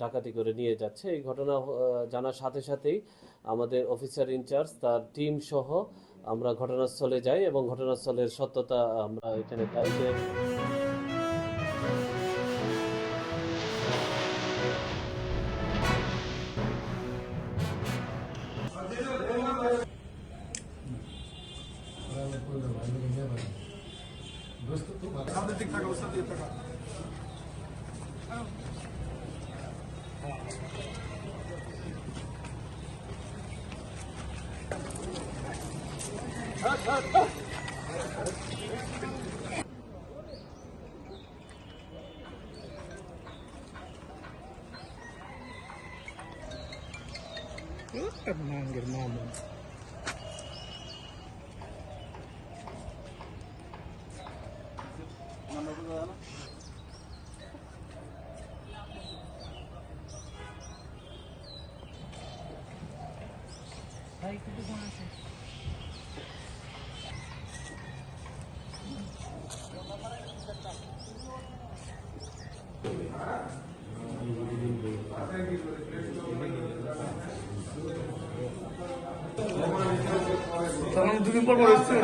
ডাকাতি করে নিয়ে যাচ্ছে। এই ঘটনা জানার সাথে সাথেই আমাদের অফিসার ইনচার্জ তার টিম সহ আমরা ঘটনাস্থলে যাই এবং ঘটনাস্থলের সত্যতা আমরা এখানে পাই যে সামনের দিক থাকা ওস্তাদ দিয়ে থাকা Manggil mama. Baik, itu gua ngasih. Sekarang itu impor boleh sih,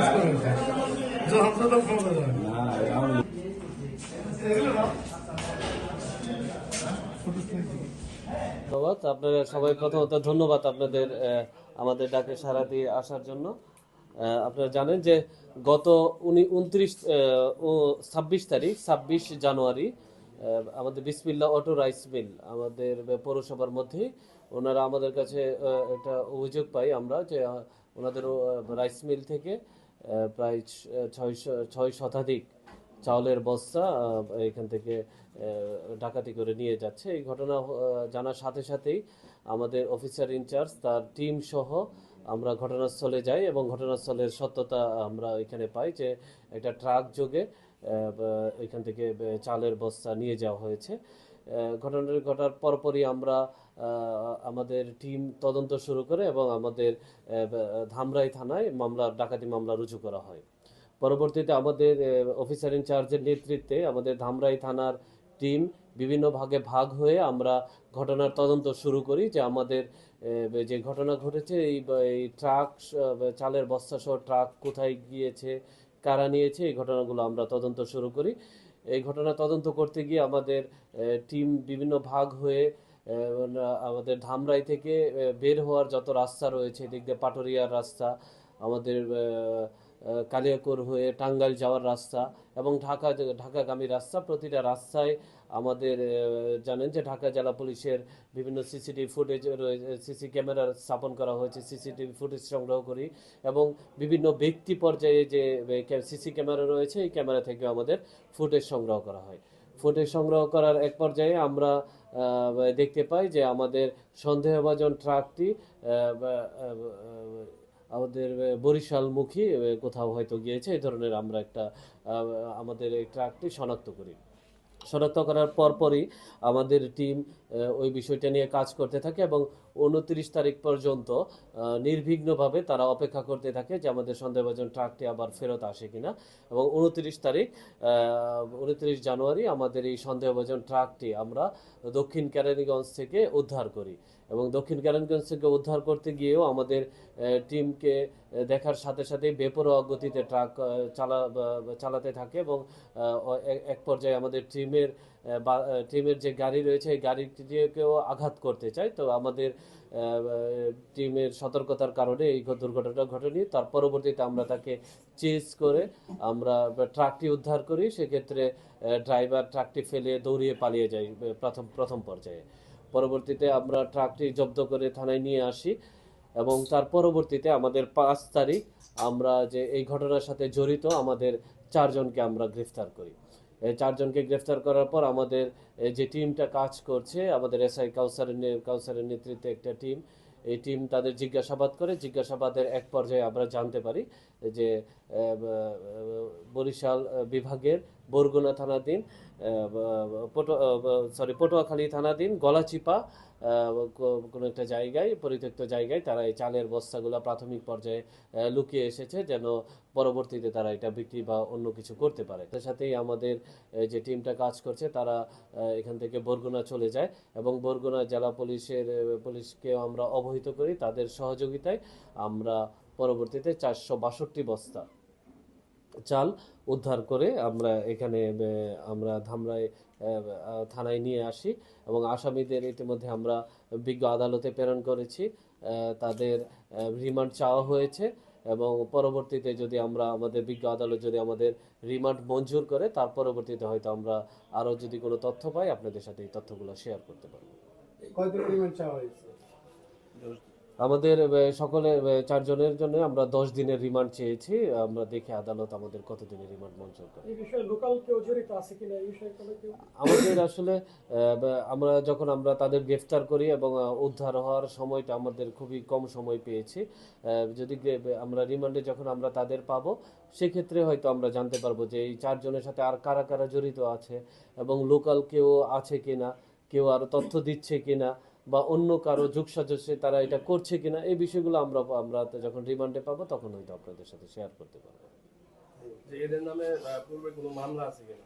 jangan tetap kamu dah. ধন্যবাদ আপনারা সবাই। প্রথমত ধন্যবাদ আপনাদের আমাদের ডাকে সাড়া দিয়ে আসার জন্য। আপনারা জানেন যে গত 26 জানুয়ারি আমাদের বিসমিল্লাহ অটো রাইস মিল আমাদের পৌরসভার মধ্যেই ওনারা আমাদের কাছে একটা অভিযোগ পাই আমরা যে ওনাদের রাইস মিল থেকে প্রায় 6 শতাধিক চাউলের বস্তা এখান থেকে ডাকাতি করে নিয়ে যাচ্ছে। এই ঘটনা জানার সাথে সাথেই আমাদের অফিসার ইনচার্জ তার টিম সহ আমরা ঘটনাস্থলে যাই এবং ঘটনাস্থলের সত্যতা আমরা এখানে পাই যে একটা ট্রাক যোগে এখান থেকে চালের বস্তা নিয়ে যাওয়া হয়েছে। ঘটনাটি ঘটার পরপরই আমরা আমাদের টিম তদন্ত শুরু করে এবং আমাদের ধামরাই থানায় ডাকাতি মামলা রুজু করা হয়। পরবর্তীতে আমাদের অফিসার ইনচার্জের নেতৃত্বে আমাদের ধামরাই থানার টিম বিভিন্ন ভাগে ভাগ হয়ে আমরা ঘটনার তদন্ত শুরু করি যে আমাদের যে ঘটনা ঘটেছে এই ট্রাক চালের বস্তা সহ ট্রাক কোথায় গিয়েছে, কারা নিয়েছে, এই ঘটনাগুলো আমরা তদন্ত শুরু করি। এই ঘটনা তদন্ত করতে গিয়ে আমাদের টিম বিভিন্ন ভাগ হয়ে আমাদের ধামরাই থেকে বের হওয়ার যত রাস্তা রয়েছে, এদিক দিয়ে পাটুরিয়ার রাস্তা, আমাদের কালিয়াকৈর হয়ে টাঙ্গাইল যাওয়ার রাস্তা এবং ঢাকাগামী রাস্তা, প্রতিটা রাস্তায় আমাদের জানেন যে ঢাকা জেলা পুলিশের বিভিন্ন সিসিটিভি ফুটেজ রয়েছে, সিসি ক্যামেরা স্থাপন করা হয়েছে, সিসিটিভি ফুটেজ সংগ্রহ করি এবং বিভিন্ন ব্যক্তি পর্যায়ে যে সিসি ক্যামেরা রয়েছে এই ক্যামেরা থেকে আমাদের ফুটেজ সংগ্রহ করা হয়। ফুটেজ সংগ্রহ করার এক পর্যায়ে আমরা দেখতে পাই যে আমাদের সন্দেহভাজন ট্রাকটি আমাদের বরিশালমুখী কোথাও হয়তো গিয়েছে, এই ধরনের আমরা একটা আমাদের এই ট্রাকটি শনাক্ত করি। শনাক্ত করার পরপরই আমাদের টিম ওই বিষয়টা নিয়ে কাজ করতে থাকে এবং 29 তারিখ পর্যন্ত নির্বিঘ্নভাবে তারা অপেক্ষা করতে থাকে যে আমাদের সন্দেহভাজন ট্রাকটি আবার ফেরত আসে কিনা। এবং 29 জানুয়ারি আমাদের এই সন্দেহভাজন ট্রাকটি আমরা দক্ষিণ কেরানীগঞ্জ থেকে উদ্ধার করি এবং দক্ষিণ কেরানীগঞ্জ থেকে উদ্ধার করতে গিয়েও আমাদের টিমকে দেখার সাথে সাথে বেপরোয়া গতিতে ট্রাক চালাতে থাকে এবং এক পর্যায়ে আমাদের টিমের যে গাড়ি রয়েছে এই গাড়িটিকেও আঘাত করতে চায়। তো আমাদের টিমের সতর্কতার কারণে এই দুর্ঘটনাটা ঘটেনি। তার পরবর্তীতে আমরা তাকে চেজ করে আমরা ট্রাকটি উদ্ধার করি। সেক্ষেত্রে ড্রাইভার ট্রাকটি ফেলে দৌড়িয়ে পালিয়ে যায় প্রথম পর্যায়ে। পরবর্তীতে আমরা ট্রাকটি জব্দ করে থানায় নিয়ে আসি এবং তার পরবর্তীতে আমাদের 5 তারিখ আমরা যে এই ঘটনার সাথে জড়িত আমাদের 4 জনকে আমরা গ্রেফতার করি। এই 4 জনকে গ্রেফতার করার পর আমাদের যে টিমটা কাজ করছে, আমাদের এসআই কাউসারের নেতৃত্বে একটা টিম, এই টিম তাদের জিজ্ঞাসাবাদ করে। জিজ্ঞাসাবাদের এক পর্যায়ে আমরা জানতে পারি যে বরিশাল বিভাগের বরগুনা থানাধীন পটুয়াখালী থানাধীন গলাচিপা কোনো একটা জায়গায়, পরিত্যক্ত জায়গায় তারা এই চালের বস্তাগুলো প্রাথমিক পর্যায়ে লুকিয়ে এসেছে, যেন পরবর্তীতে তারা এটা বিক্রি বা অন্য কিছু করতে পারে। তার সাথেই আমাদের যে টিমটা কাজ করছে তারা এখান থেকে বরগুনা চলে যায় এবং বরগুনা জেলা পুলিশকে আমরা অবহিত করি। তাদের সহযোগিতায় আমরা পরবর্তীতে 462 বস্তা চাল উদ্ধার করে আমরা এখানে আমরা ধামরাই থানায় নিয়ে আসি এবং আসামিদের ইতিমধ্যে আমরা বিজ্ঞ আদালতে প্রেরণ করেছি। তাদের রিমান্ড চাওয়া হয়েছে এবং পরবর্তীতে যদি আমরা আমাদের বিজ্ঞ আদালত যদি আমাদের রিমান্ড মঞ্জুর করে, তার পরবর্তীতে হয়তো আমরা আরও যদি কোনো তথ্য পাই আপনাদের সাথে এই তথ্যগুলো শেয়ার করতে পারবো। কয়দিনের রিমান্ড চাওয়া হয়েছে? আমাদের সকলের 4 জনের জন্য আমরা 10 দিনের রিমান্ড চেয়েছি। আমরা দেখি আদালত আমাদের কত দিনের রিমান্ড মঞ্জুর করে। এই বিষয়ে লোকাল কেউ জড়িত আছে কিনা এই বিষয়ে কোনো কেউ? আমাদের আসলে আমরা যখন আমরা তাদের গ্রেফতার করি এবং উদ্ধার হওয়ার সময়টা আমাদের খুবই কম সময় পেয়েছি। যদি আমরা রিমান্ডে যখন আমরা তাদের পাবো, সেক্ষেত্রে হয়তো আমরা জানতে পারবো যে এই 4 জনের সাথে আর কারা কারা জড়িত আছে এবং লোকাল কেউ আছে কিনা, কেউ আরো তথ্য দিচ্ছে কিনা বা অন্য কারো যোগসাজশে তারা এটা করছে কিনা, এই বিষয়গুলো আমরা আমরা যখন রিমান্ডে পাবো তখন হয়তো আপনাদের সাথে শেয়ার করতে পারবো। যে এদের নামে পূর্বে কোনো মামলা আছে কিনা?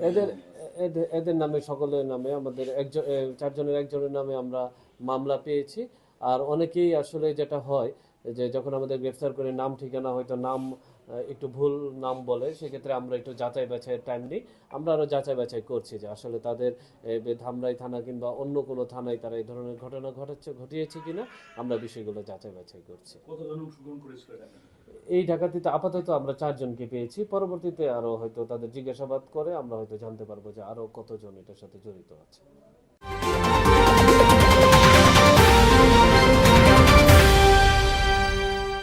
এদের এদের এদের নামে সকলের নামে আমাদের 4 জনের একজনের নামে আমরা মামলা পেয়েছি। আর অনেকেই আসলে যেটা হয় যে যখন আমাদের গ্রেফতার করে নাম ঠিকানা হয়তো নাম একটু ভুল নাম বলে, সেক্ষেত্রে আমরা একটু যাচাই বাছাইয়ের টাইম নিই। আমরা আরও যাচাই বাছাই করছি যে আসলে তাদের ধামরাই থানা কিংবা অন্য কোনো থানায় তারা এই ধরনের ঘটনা ঘটিয়েছে কিনা, আমরা বিষয়গুলো যাচাই বাছাই করছি। কতজন অংশগ্রহণ করেছিল এখানে? এই ডাকাতিতে আপাতত আমরা 4 জনকে পেয়েছি। পরবর্তীতে আরো হয়তো তাদের জিজ্ঞাসাবাদ করে আমরা হয়তো জানতে পারবো যে আরো কতজন এটার সাথে জড়িত আছে।